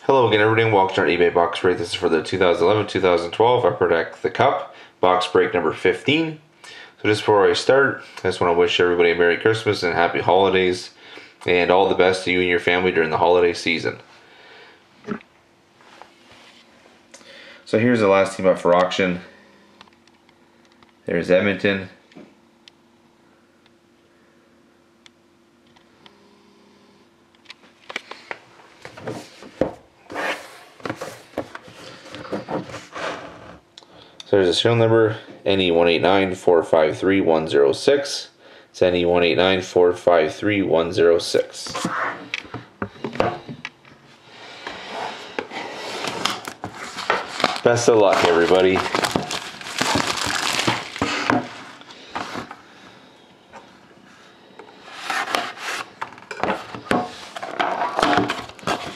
Hello again, everybody, and welcome to our eBay box break. This is for the 2011-2012 Upper Deck The Cup box break number 15. So just before I start, I just want to wish everybody a Merry Christmas and Happy Holidays, and all the best to you and your family during the holiday season. So here's the last team up for auction. There's Edmonton. So there's a serial number, NE189453106. It's NE189453106. Best of luck, everybody.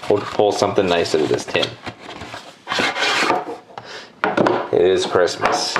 We'll pull something nice out of this tin. It is Christmas.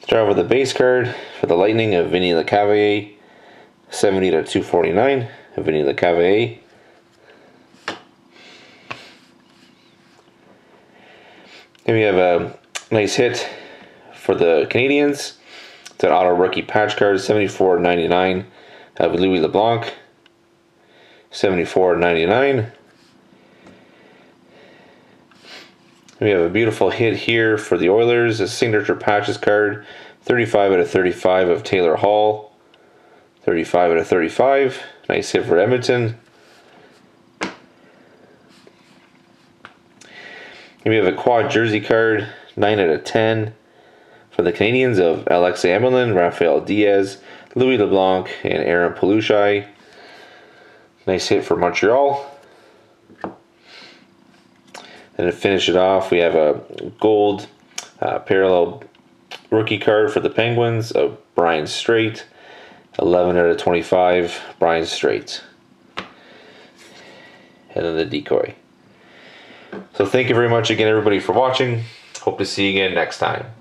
Start with the base card for the Lightning of Vinny Lecavalier, 70/249 of Vinny Lecavalier. Then we have a nice hit for the Canadiens. It's an auto rookie patch card, 74/99 of Louis LeBlanc, 74/99. We have a beautiful hit here for the Oilers, a signature patches card, 35/35 of Taylor Hall, 35/35. Nice hit for Edmonton. And we have a quad jersey card, 9/10 for the Canadiens of Alexei Emelin, Rafael Diaz, Louis LeBlanc, and Aaron Palushai. Nice hit for Montreal. And to finish it off, we have a gold parallel rookie card for the Penguins of Brian Straight, 11/25, Brian Straight. And then the decoy. So thank you very much again, everybody, for watching. Hope to see you again next time.